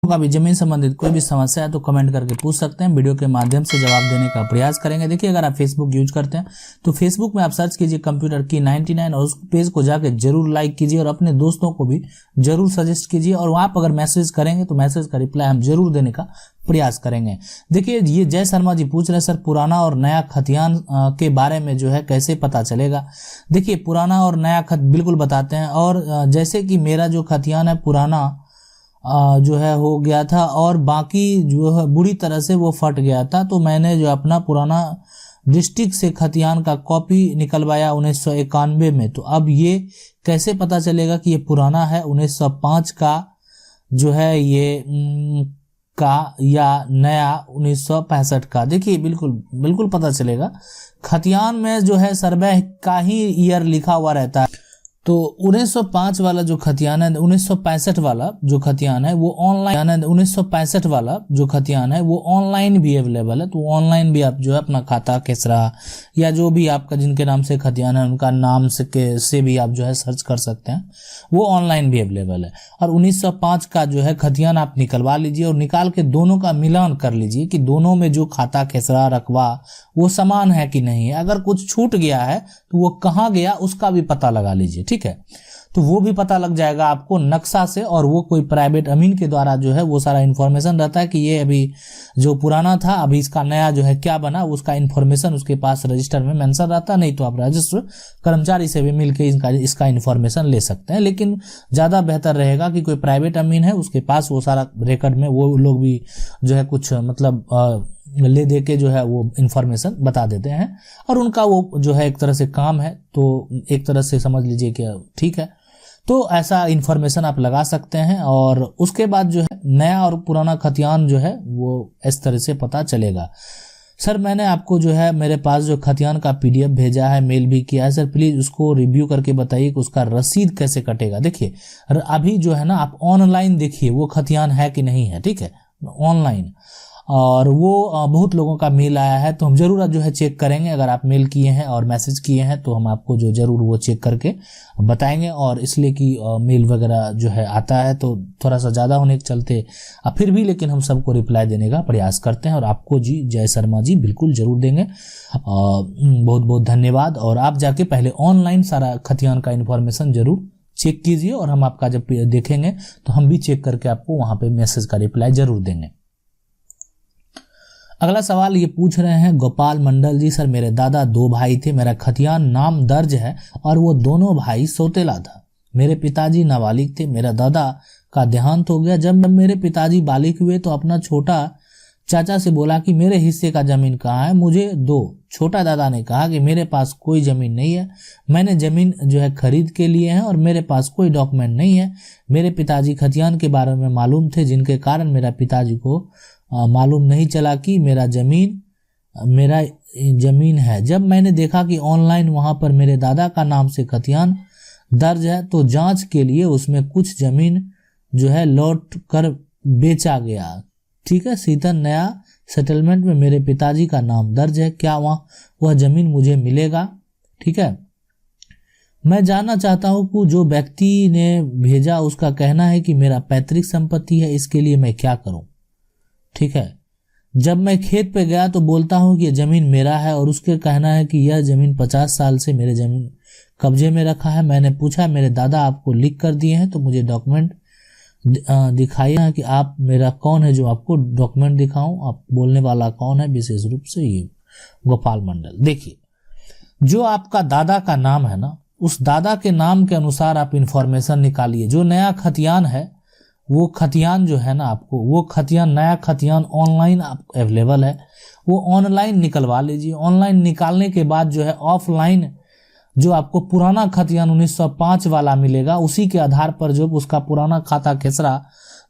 का भी जमीन संबंधित कोई भी समस्या है तो कमेंट करके पूछ सकते हैं, वीडियो के माध्यम से जवाब देने का प्रयास करेंगे। देखिए, अगर आप फेसबुक यूज करते हैं तो फेसबुक में आप सर्च कीजिए कंप्यूटर की 99 और उस पेज को जाके जरूर लाइक कीजिए और अपने दोस्तों को भी जरूर सजेस्ट कीजिए। और वहां पर अगर मैसेज करेंगे तो मैसेज का रिप्लाई हम जरूर देने का प्रयास करेंगे। देखिए, ये जय शर्मा जी पूछ रहे हैं, सर पुराना और नया खतियान के बारे में जो है कैसे पता चलेगा। देखिए, पुराना और नया खत बिल्कुल बताते हैं। और जैसे कि मेरा जो खतियान है पुराना जो है हो गया था और बाकी जो है बुरी तरह से वो फट गया था, तो मैंने जो अपना पुराना डिस्ट्रिक्ट से खतियान का कॉपी निकलवाया 1991 में। तो अब ये कैसे पता चलेगा कि ये पुराना है 1905 का जो है ये का या नया 1965 का। देखिए, बिल्कुल पता चलेगा। खतियान में जो है सर्वे का ही ईयर लिखा हुआ रहता है। तो 1905 वाला जो खतियान है, 1965 वाला जो खतियान है वो ऑनलाइन, 1965 वाला जो खतियान है वो ऑनलाइन भी अवेलेबल है। तो ऑनलाइन भी आप जो है अपना खाता खेसरा या जो भी आपका जिनके नाम से खतियान है उनका नाम से भी आप जो है सर्च कर सकते हैं, वो ऑनलाइन भी अवेलेबल है। और 1905 का जो है खतियान आप निकलवा लीजिए और निकाल के दोनों का मिलान कर लीजिए कि दोनों में जो खाता खेसरा रकबा वो समान है कि नहीं है। अगर कुछ छूट गया है तो वो कहाँ गया उसका भी पता लगा लीजिए, ठीक है। तो वो भी पता लग जाएगा आपको नक्शा से, और वो कोई प्राइवेट अमीन के द्वारा जो है वो सारा इन्फॉर्मेशन रहता है कि ये अभी जो पुराना था अभी इसका नया जो है क्या बना, उसका इन्फॉर्मेशन उसके पास रजिस्टर में मेंशन रहता है। नहीं तो आप रजिस्टर कर्मचारी से भी मिलकर इसका इन्फॉर्मेशन ले सकते हैं। लेकिन ज्यादा बेहतर रहेगा कि कोई प्राइवेट अमीन है उसके पास वो सारा रिकॉर्ड में वो लोग भी जो है कुछ मतलब ले दे के जो है वो इन्फॉर्मेशन बता देते हैं, और उनका वो जो है एक तरह से काम है, तो एक तरह से समझ लीजिए कि ठीक है। तो ऐसा इन्फॉर्मेशन आप लगा सकते हैं और उसके बाद जो है नया और पुराना खतियान जो है वो इस तरह से पता चलेगा। सर मैंने आपको जो है मेरे पास जो खतियान का PDF भेजा है, मेल भी किया है, सर प्लीज उसको रिव्यू करके बताइए कि उसका रसीद कैसे कटेगा। देखिए, अभी जो है ना आप ऑनलाइन देखिए वो खतियान है कि नहीं है, ठीक है, ऑनलाइन। और वो बहुत लोगों का मेल आया है तो हम जरूर जो है चेक करेंगे। अगर आप मेल किए हैं और मैसेज किए हैं तो हम आपको जो जरूर वो चेक करके बताएंगे। और इसलिए कि मेल वगैरह जो है आता है तो थोड़ा सा ज़्यादा होने के चलते फिर भी लेकिन हम सबको रिप्लाई देने का प्रयास करते हैं और आपको जी जय शर्मा जी बिल्कुल जरूर देंगे। बहुत बहुत धन्यवाद। और आप जाके पहले ऑनलाइन सारा खतियान का इन्फॉर्मेशन जरूर चेक कीजिए और हम आपका जब देखेंगे तो हम भी चेक करके आपको वहाँ पे मैसेज का रिप्लाई जरूर देंगे। अगला सवाल ये पूछ रहे हैं गोपाल मंडल जी, सर मेरे दादा 2 भाई थे, मेरा खतियान नाम दर्ज है और वो दोनों भाई सौतेला था। मेरे पिताजी नाबालिग थे, मेरा दादा का देहांत हो गया। जब मेरे पिताजी बालिग हुए तो अपना छोटा चाचा से बोला कि मेरे हिस्से का जमीन कहाँ है, मुझे दो। छोटा दादा ने कहा कि मेरे पास कोई जमीन नहीं है, मैंने जमीन जो है खरीद के लिए है और मेरे पास कोई डॉक्यूमेंट नहीं है। मेरे पिताजी खतियान के बारे में मालूम थे जिनके कारण मेरा पिताजी को मालूम नहीं चला कि मेरा जमीन है। जब मैंने देखा कि ऑनलाइन वहां पर मेरे दादा का नाम से खतियान दर्ज है तो जांच के लिए उसमें कुछ जमीन जो है लौट कर बेचा गया, ठीक है। सीधन नया सेटलमेंट में मेरे पिताजी का नाम दर्ज है, क्या वह जमीन मुझे मिलेगा, ठीक है। मैं जानना चाहता हूं कि जो व्यक्ति ने भेजा उसका कहना है कि मेरा पैतृक संपत्ति है, इसके लिए मैं क्या करूं, ठीक है। जब मैं खेत पे गया तो बोलता हूं कि यह जमीन मेरा है और उसके कहना है कि यह जमीन 50 साल से मेरे जमीन कब्जे में रखा है। मैंने पूछा मेरे दादा आपको लिख कर दिए हैं तो मुझे डॉक्यूमेंट दिखाइए कि आप मेरा कौन है जो आपको डॉक्यूमेंट दिखाऊं, आप बोलने वाला कौन है, विशेष रूप से ये गोपाल मंडल। देखिए, जो आपका दादा का नाम है ना उस दादा के नाम के अनुसार आप इंफॉर्मेशन निकालिए। जो नया खतियान है वो खतियान जो है ना आपको वो खतियान नया खतियान ऑनलाइन अवेलेबल है, वो ऑनलाइन निकलवा लीजिए। ऑनलाइन निकालने के बाद जो है ऑफलाइन जो आपको पुराना खतियान 1905 वाला मिलेगा उसी के आधार पर जो उसका पुराना खाता खेसरा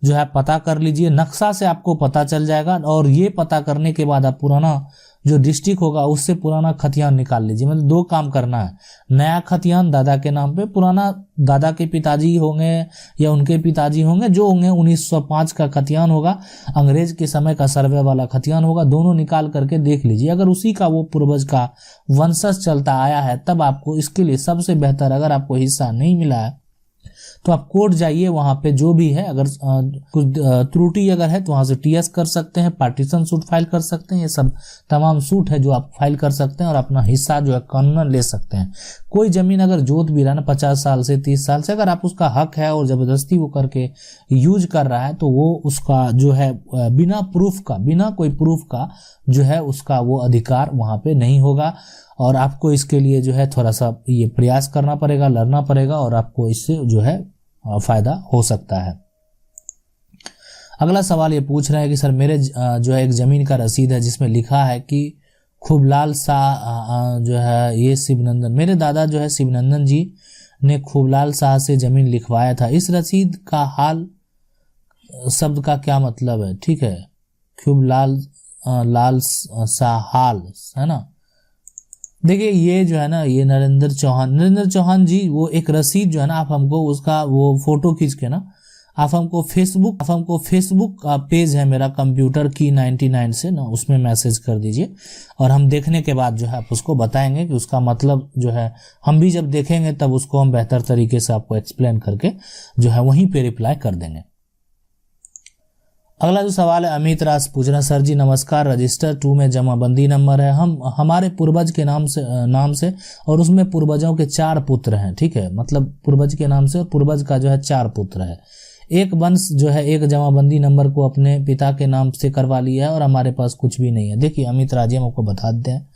जो है पता कर लीजिए। नक्शा से आपको पता चल जाएगा और ये पता करने के बाद आप पुराना जो डिस्ट्रिक्ट होगा उससे पुराना खतियान निकाल लीजिए। मतलब 2 काम करना है, नया खतियान दादा के नाम पे, पुराना दादा के पिताजी होंगे या उनके पिताजी होंगे जो होंगे 1905 का खतियान होगा, अंग्रेज के समय का सर्वे वाला खतियान होगा, दोनों निकाल करके देख लीजिए। अगर उसी का वो पूर्वज का वंशज चलता आया है तब आपको इसके लिए सबसे बेहतर, अगर आपको हिस्सा नहीं मिला है तो आप कोर्ट जाइए, वहां पे जो भी है अगर कुछ त्रुटि अगर है तो वहां से टीएस कर सकते हैं, पार्टीशन सूट फाइल कर सकते हैं। ये सब तमाम सूट है जो आप फाइल कर सकते हैं और अपना हिस्सा जो है कानूनन ले सकते हैं। कोई जमीन अगर जोत भी रहा ना 50 साल से 30 साल से, अगर आप उसका हक है और जबरदस्ती वो करके यूज कर रहा है तो वो उसका जो है बिना प्रूफ का, बिना कोई प्रूफ का जो है उसका वो अधिकार वहां पे नहीं होगा। और आपको इसके लिए जो है थोड़ा सा ये प्रयास करना पड़ेगा, लड़ना पड़ेगा और आपको इससे जो है फायदा हो सकता है। अगला सवाल ये पूछ रहा है कि सर मेरे जो है एक जमीन का रसीद है जिसमें लिखा है कि खूबलाल शाह जो है ये शिवनंदन, मेरे दादा जो है शिवनंदन जी ने खूबलाल शाह से जमीन लिखवाया था। इस रसीद का हाल शब्द का क्या मतलब है? ठीक है, खूबलाल लाल शाह हाल है ना। देखिए ये जो है ना, ये नरेंद्र चौहान जी, वो एक रसीद जो है ना, आप हमको उसका वो फोटो खींच के ना आप हमको फेसबुक का पेज है मेरा कंप्यूटर की 99 से ना, उसमें मैसेज कर दीजिए और हम देखने के बाद जो है आप उसको बताएंगे कि उसका मतलब जो है, हम भी जब देखेंगे तब उसको हम बेहतर तरीके से आपको एक्सप्लेन करके जो है वहीं पे रिप्लाई कर देंगे। अगला जो सवाल है अमित राज पूछ रहे हैं, सर जी नमस्कार, रजिस्टर 2 में जमाबंदी नंबर है हमारे पूर्वज के नाम से और उसमें पूर्वजों के 4 पुत्र हैं। ठीक है, मतलब पूर्वज के नाम से और पूर्वज का जो है 4 पुत्र है। एक वंश जो है एक जमाबंदी नंबर को अपने पिता के नाम से करवा लिया है और हमारे पास कुछ भी नहीं है। देखिए अमित राज, हम आपको बता देते हैं,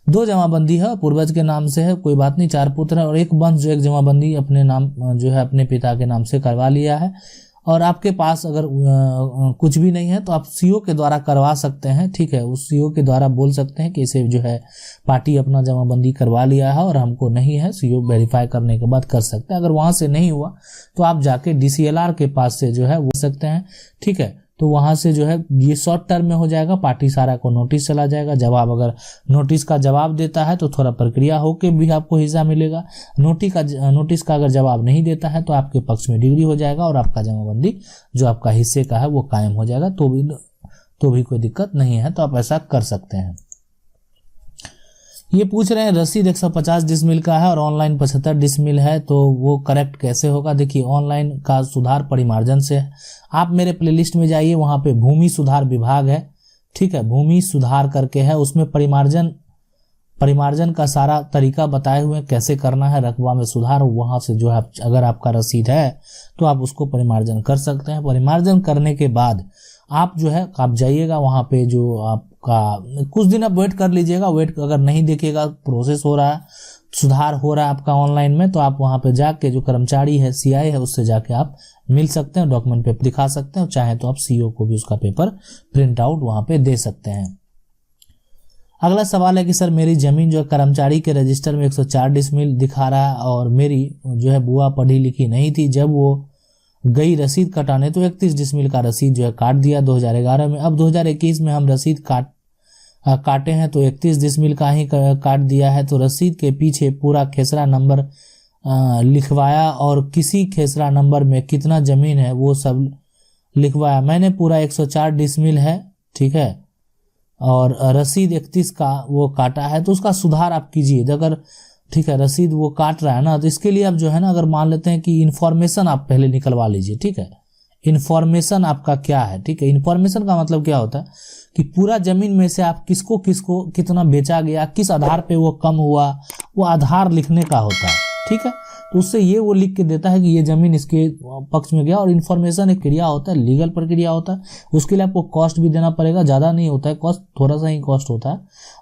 2 जमाबंदी है, पूर्वज के नाम से है, कोई बात नहीं, 4 पुत्र है, और एक वंश जो एक जमाबंदी अपने नाम जो है अपने पिता के नाम से करवा लिया है। और आपके पास अगर कुछ भी नहीं है तो आप सीओ के द्वारा करवा सकते हैं। ठीक है, उस सीओ के द्वारा बोल सकते हैं कि इसे जो है पार्टी अपना जमाबंदी करवा लिया है और हमको नहीं है, सीओ वेरीफाई करने के बाद कर सकते हैं। अगर वहां से नहीं हुआ तो आप जाके डीसीएलआर के पास से जो है वो सकते हैं। ठीक है, तो वहां से जो है ये शॉर्ट टर्म में हो जाएगा, पार्टी सारा को नोटिस चला जाएगा। जवाब अगर नोटिस का जवाब देता है तो थोड़ा प्रक्रिया होके भी आपको हिस्सा मिलेगा। नोटिस का अगर जवाब नहीं देता है तो आपके पक्ष में डिग्री हो जाएगा और आपका जमाबंदी जो आपका हिस्से का है वो कायम हो जाएगा। तो भी कोई दिक्कत नहीं है, तो आप ऐसा कर सकते हैं। ये पूछ रहे हैं रसीद 150 डिसमिल का है और ऑनलाइन 75 डिसमिल है, तो वो करेक्ट कैसे होगा? देखिए ऑनलाइन का सुधार परिमार्जन से है। आप मेरे प्लेलिस्ट में जाइए, वहां पे भूमि सुधार विभाग है। ठीक है, भूमि सुधार करके है, उसमें परिमार्जन का सारा तरीका बताए हुए कैसे करना है, रकबा में सुधार। वहां से जो है अगर आपका रसीद है तो आप उसको परिमार्जन कर सकते हैं। परिमार्जन करने के बाद आप जो है आप जाइएगा वहां पे, जो आपका कुछ दिन आप वेट कर लीजिएगा। वेट अगर नहीं देखिएगा, प्रोसेस हो रहा है, सुधार हो रहा है आपका ऑनलाइन में, तो आप वहां पे जाके जो कर्मचारी है सीआई है उससे जाके आप मिल सकते हैं, डॉक्यूमेंट पेपर दिखा सकते हैं। चाहे तो आप सीओ को भी उसका पेपर प्रिंट आउट वहां पे दे सकते हैं। अगला सवाल है कि सर मेरी जमीन जो है कर्मचारी के रजिस्टर में 104 डिसमिल दिखा रहा है और मेरी जो है बुआ पढ़ी लिखी नहीं थी, जब वो गई रसीद कटाने तो 31 डिसमिल का रसीद जो है काट दिया 2011 में। अब 2021 में हम रसीद काटे हैं तो 31 डिसमिल का ही काट दिया है, तो रसीद के पीछे पूरा खेसरा नंबर लिखवाया और किसी खेसरा नंबर में कितना जमीन है वो सब लिखवाया। मैंने पूरा 104 डिसमिल है, ठीक है, और रसीद 31 का वो काटा है, तो उसका सुधार आप कीजिए। अगर ठीक है रसीद वो काट रहा है ना, तो इसके लिए आप जो है ना, अगर मान लेते हैं कि इन्फॉर्मेशन आप पहले निकलवा लीजिए। ठीक है, इन्फॉर्मेशन आपका क्या है? ठीक है, इन्फॉर्मेशन का मतलब क्या होता है कि पूरा जमीन में से आप किसको किसको कितना बेचा गया, किस आधार पे वो कम हुआ, वो आधार लिखने का होता है। ठीक है, तो उससे ये वो लिख के देता है कि ये जमीन इसके पक्ष में गया। और इन्फॉर्मेशन एक क्रिया होता है, लीगल प्रक्रिया होता है, उसके लिए आपको कॉस्ट भी देना पड़ेगा। ज़्यादा नहीं होता है कॉस्ट, थोड़ा सा ही कॉस्ट होता है।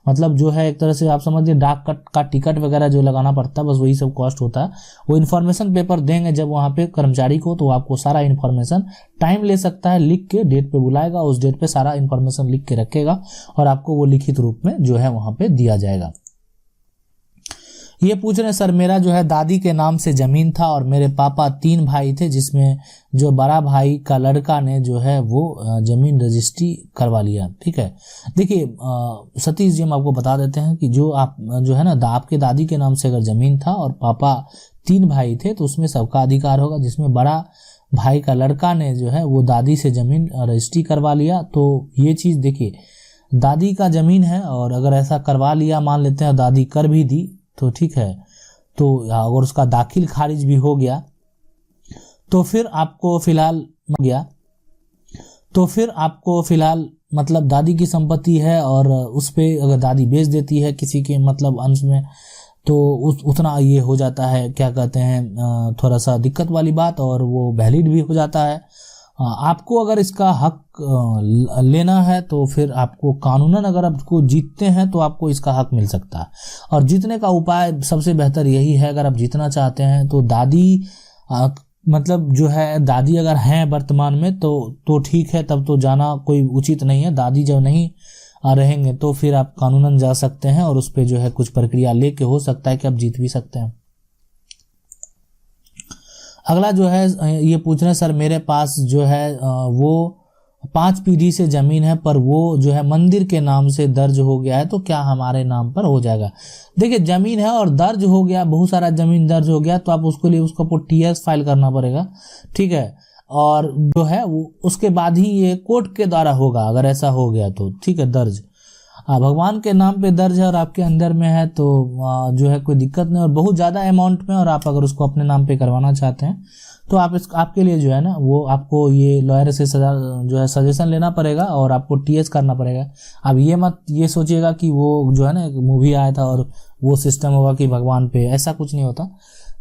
मतलब जो है एक तरह से आप समझिए डाक का टिकट वगैरह जो लगाना पड़ता है, बस वही सब कॉस्ट होता है। वो इन्फॉर्मेशन पेपर देंगे जब वहाँ पे कर्मचारी को, तो आपको सारा इन्फॉर्मेशन टाइम ले सकता है, लिख के डेट पे बुलाएगा, उस डेट पे सारा इन्फॉर्मेशन लिख के रखेगा और आपको वो लिखित रूप में जो है वहाँ पे दिया जाएगा। ये पूछ रहे हैं सर मेरा जो है दादी के नाम से जमीन था और मेरे पापा 3 भाई थे, जिसमें जो बड़ा भाई का लड़का ने जो है वो जमीन रजिस्ट्री करवा लिया। ठीक है, देखिए सतीश जी हम आपको बता देते हैं कि जो आप जो है ना आपके दादी के नाम से अगर जमीन था और पापा 3 भाई थे तो उसमें सबका अधिकार होगा। जिसमें बड़ा भाई का लड़का ने जो है वो दादी से जमीन रजिस्ट्री करवा लिया, तो ये चीज़ देखिए दादी का जमीन है और अगर ऐसा करवा लिया, मान लेते हैं दादी कर भी दी, तो ठीक है, तो अगर उसका दाखिल खारिज भी हो गया तो फिर आपको फिलहाल मतलब दादी की संपत्ति है और उस पे अगर दादी बेच देती है किसी के मतलब अंश में, तो उतना ये हो जाता है, क्या कहते हैं, थोड़ा सा दिक्कत वाली बात, और वो वैलिड भी हो जाता है। आपको अगर इसका हक लेना है तो फिर आपको कानूनन अगर आपको जीतते हैं तो आपको इसका हक मिल सकता है। और जीतने का उपाय सबसे बेहतर यही है, अगर आप जीतना चाहते हैं तो दादी मतलब जो है दादी अगर हैं वर्तमान में तो ठीक है, तब तो जाना कोई उचित नहीं है। दादी जब नहीं रहेंगे तो फिर आप कानूनन जा सकते हैं और उस पे जो है कुछ प्रक्रिया लेके हो सकता है कि आप जीत भी सकते हैं। अगला जो है ये पूछ रहे हैं, सर मेरे पास जो है वो 5 पीढ़ी से जमीन है, पर वो जो है मंदिर के नाम से दर्ज हो गया है, तो क्या हमारे नाम पर हो जाएगा? देखिए, जमीन है और दर्ज हो गया, बहुत सारा जमीन दर्ज हो गया, तो आप उसके लिए उसको टीएस फाइल करना पड़ेगा, ठीक है। और जो है वो उसके बाद ही ये कोर्ट के द्वारा होगा, अगर ऐसा हो गया तो, ठीक है। दर्ज भगवान के नाम पे दर्ज है और आपके अंदर में है तो जो है कोई दिक्कत नहीं, और बहुत ज़्यादा अमाउंट में, और आप अगर उसको अपने नाम पे करवाना चाहते हैं तो आपके लिए जो है ना वो आपको ये लॉयर से जो है सजेशन लेना पड़ेगा और आपको टीएस करना पड़ेगा। अब ये मत ये सोचिएगा कि वो जो है ना एक मूवी आया था और वो सिस्टम होगा कि भगवान पे, ऐसा कुछ नहीं होता।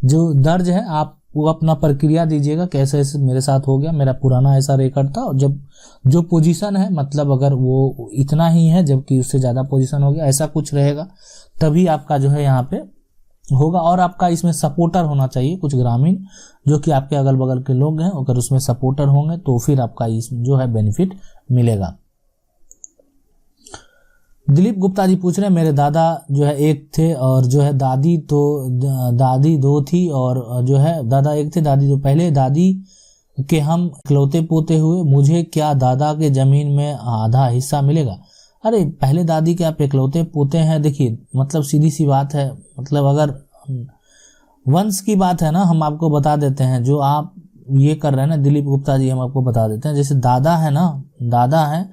जो दर्ज है आप वो अपना प्रक्रिया दीजिएगा, कैसे मेरे साथ हो गया, मेरा पुराना ऐसा रिकॉर्ड था, और जब जो पोजीशन है मतलब अगर वो इतना ही है जबकि उससे ज़्यादा पोजीशन हो गया, ऐसा कुछ रहेगा, तभी आपका जो है यहाँ पे होगा। और आपका इसमें सपोर्टर होना चाहिए, कुछ ग्रामीण जो कि आपके अगल बगल के लोग हैं, अगर उसमें सपोर्टर होंगे तो फिर आपका इस जो है बेनिफिट मिलेगा। दिलीप गुप्ता जी पूछ रहे हैं, मेरे दादा जो है एक थे और जो है दादी दो थी, और जो है दादा एक थे दादी दो, पहले दादी के हम इकलौते पोते हुए, मुझे क्या दादा के जमीन में आधा हिस्सा मिलेगा? अरे पहले दादी के आप इकलौते पोते हैं, देखिए मतलब सीधी सी बात है, मतलब अगर वंश की बात है ना, हम आपको बता देते हैं, जो आप ये कर रहे हैं ना दिलीप गुप्ता जी, हम आपको बता देते हैं, जैसे दादा है ना, दादा है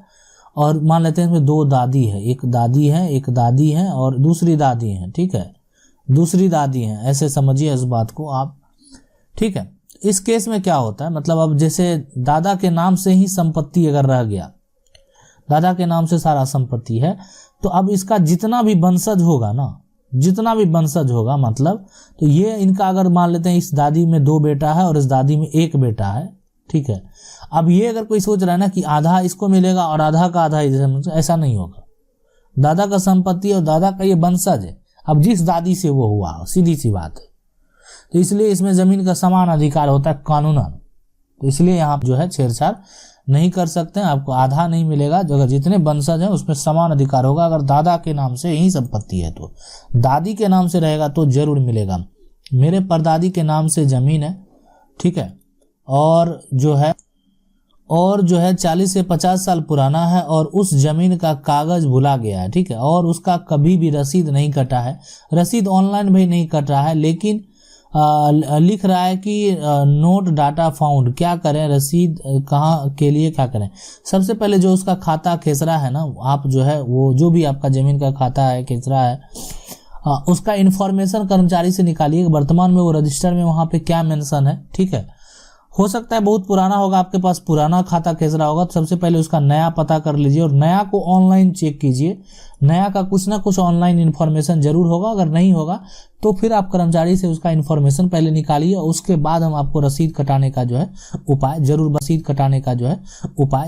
और मान लेते हैं इसमें 2 दादी है, एक दादी है और दूसरी दादी है, ठीक है, दूसरी दादी है, ऐसे समझिए इस बात को आप, ठीक है। इस केस में क्या होता है, मतलब अब जैसे दादा के नाम से ही संपत्ति अगर रह गया, दादा के नाम से सारा संपत्ति है, तो अब इसका जितना भी वंशज होगा ना, जितना भी वंशज होगा मतलब, तो ये इनका अगर मान लेते हैं इस दादी में 2 बेटा है और इस दादी में 1 बेटा है, ठीक है। अब ये अगर कोई सोच रहा है ना कि आधा इसको मिलेगा और आधा का आधा, ऐसा नहीं होगा। दादा का संपत्ति और दादा का ये वंशज है, अब जिस दादी से वो हुआ, सीधी सी बात है, तो इसलिए इसमें जमीन का समान अधिकार होता है कानूनन, तो इसलिए यहाँ जो है छेड़छाड़ नहीं कर सकते हैं, आपको आधा नहीं मिलेगा। अगर जितने वंशज हैं उसमें समान अधिकार होगा। अगर दादा के नाम से ही संपत्ति है तो, दादी के नाम से रहेगा तो जरूर मिलेगा। मेरे परदादी के नाम से जमीन है, ठीक है, और जो है 40 से 50 साल पुराना है, और उस जमीन का कागज भुला गया है, ठीक है, और उसका कभी भी रसीद नहीं कटा है, रसीद ऑनलाइन भी नहीं कट रहा है, लेकिन लिख रहा है कि नोट डाटा फाउंड। क्या करें, रसीद कहाँ के लिए क्या करें? सबसे पहले जो उसका खाता खेसरा है ना, आप जो है वो जो भी आपका जमीन का खाता है, खेसरा है, उसका इन्फॉर्मेशन कर्मचारी से निकालिए, वर्तमान में वो रजिस्टर में वहाँ पे क्या मेंशन है, ठीक है। हो सकता है बहुत पुराना होगा, आपके पास पुराना खाता खेसरा होगा, तो सबसे पहले उसका नया पता कर लीजिए और नया को ऑनलाइन चेक कीजिए। नया का कुछ ना कुछ ऑनलाइन इन्फॉर्मेशन जरूर होगा, अगर नहीं होगा तो फिर आप कर्मचारी से उसका इन्फॉर्मेशन पहले निकालिए, और उसके बाद हम आपको रसीद कटाने का जो है उपाय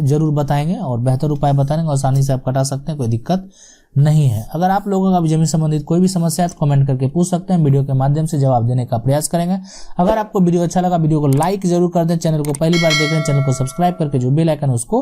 जरूर बताएंगे, और बेहतर उपाय बताएंगे, आसानी से आप कटा सकते हैं, कोई दिक्कत नहीं है। अगर आप लोगों का भी जमीन संबंधित कोई भी समस्या है तो कमेंट करके पूछ सकते हैं, वीडियो के माध्यम से जवाब देने का प्रयास करेंगे। अगर आपको वीडियो अच्छा लगा, वीडियो को लाइक जरूर कर दें, चैनल को पहली बार देख रहे हैं चैनल को सब्सक्राइब करके जो बेल आइकन है उसको